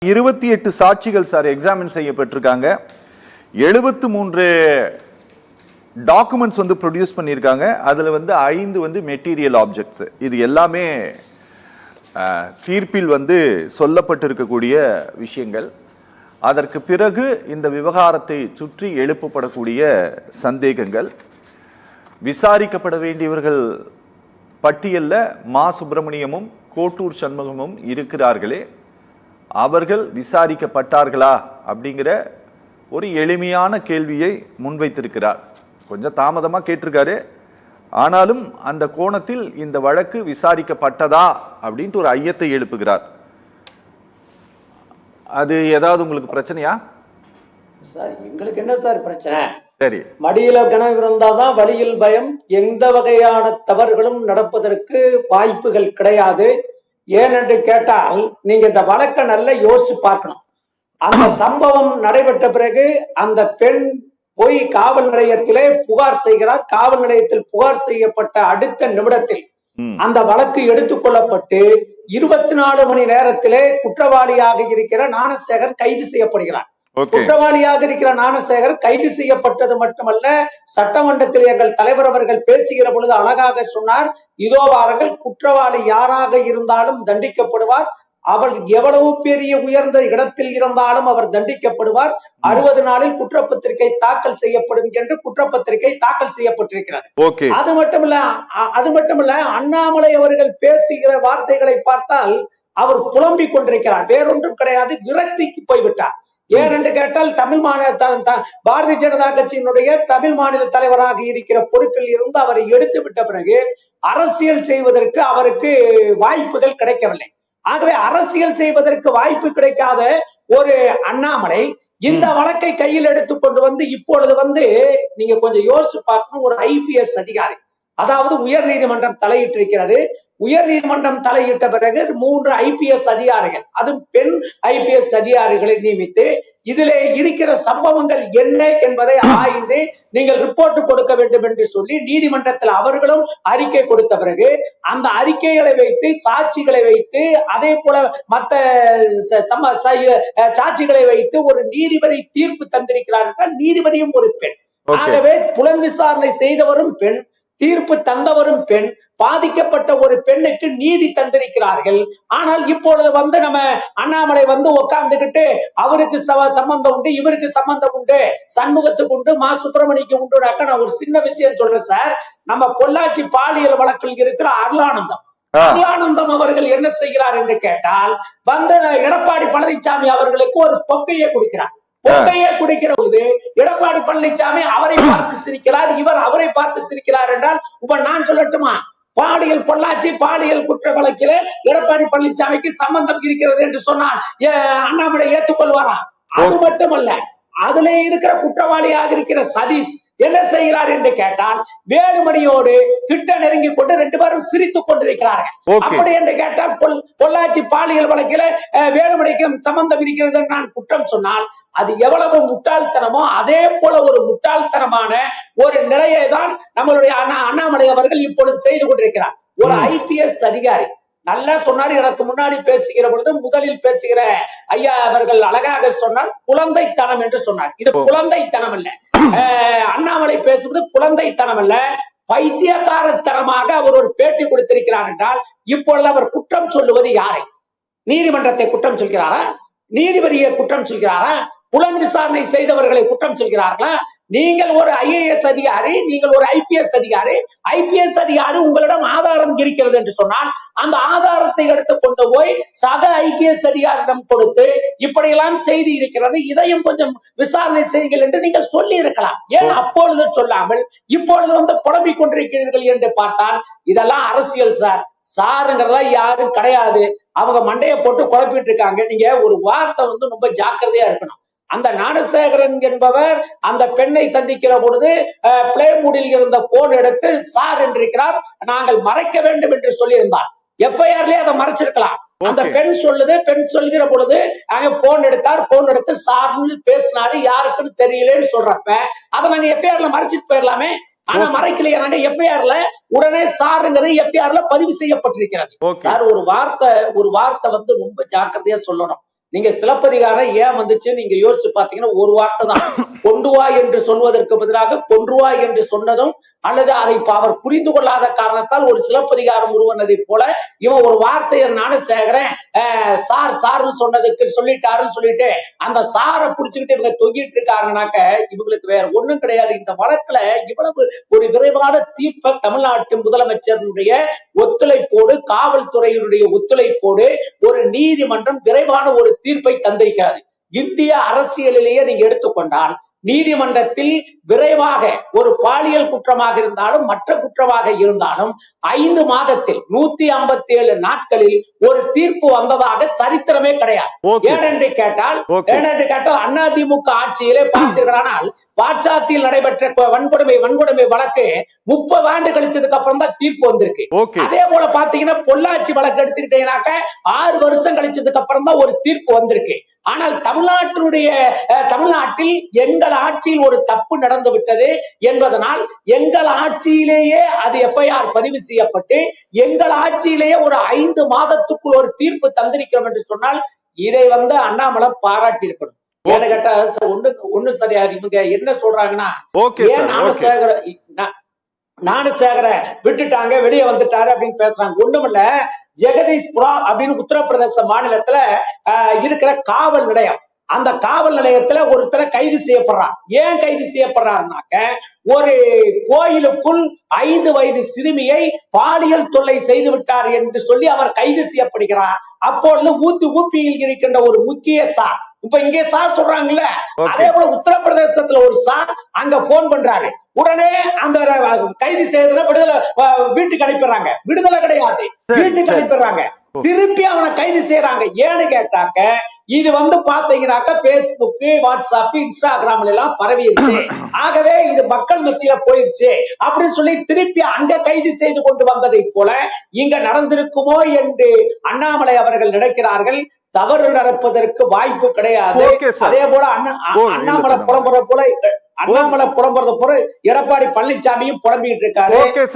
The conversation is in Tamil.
28 சாட்சிகள் சார் எக்ஸாமின் செய்யப்பட்டிருக்காங்க. 73 டாக்குமெண்ட்ஸ் வந்து ப்ரொடியூஸ் பண்ணியிருக்காங்க. அதுல வந்து 5 வந்து மெட்டீரியல் ஆப்ஜெக்ட்ஸ். இது எல்லாமே தீர்ப்பில் வந்து சொல்லப்பட்டிருக்கக்கூடிய விஷயங்கள். அதற்கு பிறகு இந்த விவகாரத்தை சுற்றி எழுப்பப்படக்கூடிய சந்தேகங்கள், விசாரிக்கப்பட வேண்டியவர்கள் பட்டியல்ல மா சுப்பிரமணியமும் கோட்டூர் சண்முகமும் இருக்கிறார்களே, அவர்கள் விசாரிக்கப்பட்டார்களா அப்படிங்கிற ஒரு எளிமையான கேள்வியை முன்வைத்திருக்கிறார். கொஞ்சம் தாமதமா கேட்டிருக்காரு. ஆனாலும் அந்த கோணத்தில் இந்த வழக்கு விசாரிக்கப்பட்டதா அப்படின்ட்டு ஒரு ஐயத்தை எழுப்புகிறார். அது ஏதாவது உங்களுக்கு பிரச்சனையா? சார் எங்களுக்கு என்ன சார் பிரச்சனை? சரி, மடியில கனவு இருந்தாதான் வழியில் பயம். எந்த வகையான தவறுகளும் நடப்பதற்கு வாய்ப்புகள் கிடையாது. ஏனென்று கேட்டால் நீங்க இந்த வழக்கை நல்லா யோசிச்சு பார்க்கணும். அந்த சம்பவம் நடைபெற்ற பிறகு அந்த பெண் போய் காவல் நிலையத்திலே புகார் செய்கிறார். காவல் நிலையத்தில் புகார் செய்யப்பட்ட அடுத்த நிமிடத்தில் அந்த வழக்கு எடுத்துக்கொள்ளப்பட்டு 24 மணி நேரத்திலே குற்றவாளியாக இருக்கிற ஞானசேகர் கைது செய்யப்படுகிறார். குற்றவாளியாக இருக்கிற ஞானசேகர் கைது செய்யப்பட்டது மட்டுமல்ல, சட்டமன்றத்தில் எங்கள் தலைவர் அவர்கள் பேசுகிற பொழுது அழகாக சொன்னார், இதோ வாருங்கள், குற்றவாளி யாராக இருந்தாலும் தண்டிக்கப்படுவார். அவர் எவ்வளவு பெரிய உயர்ந்த இடத்தில் இருந்தாலும் அவர் தண்டிக்கப்படுவார். 60 நாளில் குற்றப்பத்திரிகை தாக்கல் செய்யப்படும் என்று குற்றப்பத்திரிகை தாக்கல் செய்யப்பட்டிருக்கிறது. அது மட்டுமல்ல அண்ணாமலை அவர்கள் பேசுகிற வார்த்தைகளை பார்த்தால் அவர் புலம்பிக் கொண்டிருக்கிறார். வேறொன்றும் கிடையாது, விரக்திக்கு போய்விட்டார். ஏனென்று கேட்டால் தமிழ் மாநில பாரதிய ஜனதா கட்சியினுடைய தமிழ் மாநில தலைவராக இருக்கிற பொறுப்பில் இருந்து அவரை எடுத்து விட்ட பிறகு அரசியல் செய்வதற்கு அவருக்கு வாய்ப்புகள் கிடைக்கவில்லை. ஆகவே அரசியல் செய்வதற்கு வாய்ப்பு கிடைக்காத ஒரு அண்ணாமலை இந்த வழக்கை கையில் எடுத்துக்கொண்டு வந்து இப்பொழுது வந்து நீங்க கொஞ்சம் யோசிச்சு பார்க்கணும். ஒரு IPS அதிகாரி, அதாவது உயர் நீதிமன்றம் தலையிட்டிருக்கிறது. உயர் நீதிமன்றம் தலையிட்ட பிறகு 3 IPS அதிகாரிகள், அதுவும் பெண் IPS அதிகாரிகளை நியமித்து இதிலே இருக்கிற சம்பவங்கள் என்ன என்பதை ஆய்ந்து நீங்கள் ரிப்போர்ட் கொடுக்க வேண்டும் என்று சொல்லி நீதிமன்றத்தில் அவர்களும் அறிக்கை கொடுத்த பிறகு அந்த அறிக்கைகளை வைத்து சாட்சிகளை வைத்து அதே போல மற்ற சாட்சிகளை வைத்து ஒரு நீதிபதி தீர்ப்பு தந்திருக்கிறார் என்றால் நீதிபதியும் ஒரு பெண். ஆகவே புலன் விசாரணை செய்தவரும் பெண், தீர்ப்பு தந்தவரும் பெண், பாதிக்கப்பட்ட ஒரு பெண்ணுக்கு நீதி தந்திருக்கிறார்கள். ஆனால் இப்பொழுது வந்து நம்ம அண்ணாமலை வந்து உட்கார்ந்துகிட்டு அவருக்கு சம்பந்தம் உண்டு, இவருக்கு சம்பந்தம் உண்டு, சண்முகத்துக்கு உண்டு, மா சுப்பிரமணிக்கு உண்டு. நான் ஒரு சின்ன விஷயம் சொல்றேன் சார். நம்ம பொள்ளாச்சி பாலியல் வழக்கில் இருக்கிற அருளானந்தம் அவர்கள் என்ன செய்கிறார் என்று கேட்டால் வந்து எடப்பாடி பழனிசாமி அவர்களுக்கு ஒரு பொக்கையை கொடுக்கிறார். பொக்கையை குடிக்கிற பொழுது எடப்பாடி பழனிசாமி அவரை பார்த்து சிரிக்கிறார், இவர் அவரை பார்த்து சிரிக்கிறார் என்றால் இப்ப நான் சொல்லட்டுமா? பொள்ளாச்சி பாலியல் குற்ற வழக்கிலே எடப்பாடி பழனிசாமிக்கு சம்பந்தம் இருக்கிறது என்று சொன்னால் அண்ணாமலை ஏற்றுக்கொள்வாரா? அது மட்டுமல்ல, அதுல இருக்கிற குற்றவாளியாக இருக்கிற சதீஷ் என்ன செய்கிறார் என்று கேட்டால் வேலுமணியோடு கிட்ட நெருங்கி கொண்டு 2 பேரும் சிரித்துக் கொண்டிருக்கிறார்கள். அப்படி என்று கேட்டால் பொள்ளாச்சி பாலியல் வழக்கில வேலுமணிக்கும் சம்பந்தம் இருக்கிறது என்று நான் குற்றம் சொன்னால் அது எவ்வளவு முட்டாள்தனமோ அதே போல ஒரு முட்டாள்தனமான ஒரு நிலையை தான் நம்மளுடைய அண்ணாமலை அவர்கள் இப்பொழுது செய்து கொண்டிருக்கிறார். ஒரு IPS அதிகாரி நல்லா சொன்னார். எனக்கு முன்னாடி பேசுகிற பொழுது முதலில் பேசுகிற ஐயா அவர்கள் அழகாக சொன்னார், குழந்தைத்தனம் என்று சொன்னார். இது குழந்தைத்தனம் அல்ல. அண்ணாமலை பேசுவது குழந்தைத்தனம் அல்ல, பைத்தியக்காரத்தனமாக அவர் ஒரு பேட்டி கொடுத்திருக்கிறார் என்றால் இப்பொழுது அவர் குற்றம் சொல்லுவது யாரை? நீதிமன்றத்தை குற்றம் சொல்கிறாரா? நீதிபதியை குற்றம் சொல்கிறாரா? புலன் விசாரணை செய்தவர்களை குற்றம் சொல்கிறார்களா? நீங்கள் ஒரு IAS அதிகாரி, நீங்கள் ஒரு IPS அதிகாரி. IPS அதிகாரி உங்களிடம் ஆதாரம் இருக்கிறது என்று சொன்னால் அந்த ஆதாரத்தை எடுத்து கொண்டு போய் சக IPS அதிகாரிடம் கொடுத்து இப்படியெல்லாம் செய்தி இருக்கிறது, இதையும் கொஞ்சம் விசாரணை செய்யுங்கள் என்று நீங்கள் சொல்லி இருக்கலாம். ஏன் அப்பொழுது சொல்லாமல் இப்பொழுது வந்து புலம்பிக் கொண்டிருக்கிறீர்கள் என்று பார்த்தால் இதெல்லாம் அரசியல் சார். சாருங்கிறதா யாரும் கிடையாது. அவங்க மண்டையை போட்டு குழப்பிட்டு இருக்காங்க. நீங்க ஒரு வார்த்தை வந்து ரொம்ப ஜாக்கிரதையா இருக்கணும். அந்த ஞானசேகரன் என்பவர் அந்த பெண்ணை சந்திக்கிற பொழுது பிளே மூடில் இருந்த போன் எடுத்து சார் என்றிருக்கிறார், நாங்கள் மறைக்க வேண்டும் என்று சொல்லியிருந்தார். FIRலயே அதை மறைச்சிருக்கலாம். அந்த பெண் சொல்லுகிற பொழுது அங்க போன் எடுத்தார், போன் எடுத்து சார்னு பேசினாரு, யாருக்குன்னு தெரியலன்னு சொல்றப்ப அதை நாங்க FIRல மறைச்சிட்டு போயிடலாமே. ஆனா மறைக்கலையா? நாங்க FIRல உடனே சாருங்கிறது FIRல பதிவு செய்யப்பட்டிருக்கிறது. சார் ஒரு வார்த்தை வந்து ரொம்ப ஜாக்கிரதையா சொல்லணும். நீங்க சிலப்பதிகாரம் ஏன் வந்துச்சு நீங்க யோசிச்சு பாத்தீங்கன்னா ஒரு வார்த்தை தான். கொண்டு வா என்று சொல்வதற்கு பதிலாக கொன்றுவா என்று சொன்னதும், அல்லது அதை அவர் புரிந்து கொள்ளாத காரணத்தால் ஒரு சிலப்பதிகாரம் உருவனதை போல இவன் ஒரு வார்த்தையை நானும் சேகரன் சார் சார்னு சொன்னதுக்கு சொல்லிட்டாருன்னு சொல்லிட்டு அந்த சாரை புடிச்சுக்கிட்டு இவங்க தொங்கிட்டு இருக்காங்கனாக்க இவங்களுக்கு வேற ஒண்ணும் கிடையாது. இந்த வழக்குல இவ்வளவு ஒரு விரைவான தீர்ப்பை தமிழ்நாட்டு முதலமைச்சருடைய ஒத்துழைப்போடு, காவல்துறையினுடைய ஒத்துழைப்போடு ஒரு நீதிமன்றம் விரைவான ஒரு தீர்ப்பை தந்திருக்கிறது. இந்திய அரசியலிலேயே நீங்க எடுத்துக்கொண்டால் நீதிமன்றத்தில் விரைவாக ஒரு பாலியல் குற்றமாக இருந்தாலும் மற்ற குற்றமாக இருந்தாலும் 5 மாதத்தில் 157 நாட்களில் ஒரு தீர்ப்பு வந்ததாக சரித்திரமே கிடையாது. ஏனென்று கேட்டால் அதிமுக ஆட்சியிலே பார்த்தீர்களானால் பாட்சாத்தியில் நடைபெற்ற வன்கொடுமை வழக்கு 30 ஆண்டு கழிச்சதுக்கு அப்புறம் தான் தீர்ப்பு வந்திருக்கு. அதே போல பாத்தீங்கன்னா பொள்ளாச்சி வழக்கு எடுத்துக்கிட்டீங்கன்னாக்க 6 வருஷம் கழிச்சதுக்கு அப்புறம் தான் ஒரு தீர்ப்பு வந்திருக்கு. ஆனால் தமிழ்நாட்டில் எங்கள் ஆட்சியில் ஒரு தப்பு நடந்து விட்டது என்பதனால் எங்கள் ஆட்சியிலேயே அது எஃப்ஐஆர் பதிவு செய்யப்பட்டு எங்கள் ஆட்சியிலேயே ஒரு 5 மாதத்துக்குள் ஒரு தீர்ப்பு தந்திருக்கிறோம் என்று சொன்னால் இதை அண்ணாமலை பாராட்டி இருக்கணும். ஏன்னு கேட்டா ஒண்ணு சரியா இவங்க என்ன சொல்றாங்கன்னா ஞானசேகர விட்டுட்டாங்க வெளியே வந்துட்டாரு அப்படின்னு பேசுறாங்க. ஒண்ணுமில்ல, ஜெகதீஷ்புரா அப்படின்னு உத்தரப்பிரதேச மாநிலத்துல இருக்கிற காவல் நிலையம், அந்த காவல் நிலையத்துல ஒருத்தரை கைது செய்யப்படுறார். ஏன் கைது செய்யப்படுறாருனாக்க ஒரு கோயிலுக்குள் 5 வயது சிறுமியை பாலியல் தொல்லை செய்து விட்டார் என்று சொல்லி அவர் கைது செய்யப்படுகிறார். அப்பொழுது ஊப்பியில் இருக்கின்ற ஒரு முக்கிய சார், இப்ப இங்கே சார் சொல்றாங்கல்ல, அதே போல உத்தரப்பிரதேசத்துல ஒரு சார் அங்க போன் பண்றாரு. உடனே அந்த கைது செய்யறதுல வீட்டுக்கு அனுப்பிடுறாங்க. விடுதலை கிடையாது, வீட்டுக்கு அனுப்பிடுறாங்க. திருப்பி அவனை கைது செய்யறாங்க. ஏன்னு கேட்டாக்க இது பாத்தீங்கன்னாக்க பேஸ்புக், வாட்ஸ்அப், இன்ஸ்டாகிராம்ல எல்லாம் பரவிடுச்சு. ஆகவே இது மக்கள் மத்தியில போயிடுச்சு அப்படின்னு சொல்லி திருப்பி அங்க கைது செய்து கொண்டு வந்ததை போல இங்க நடந்திருக்குமோ என்று அண்ணாமலை அவர்கள் நினைக்கிறார்கள். தவறு நடப்பதற்கு வாய்ப்பு கிடையாது. அதே போல அண்ணாமலை புலம்புறத போல எடப்பாடி பழனிசாமியும் புலம்பிட்டு இருக்காரு.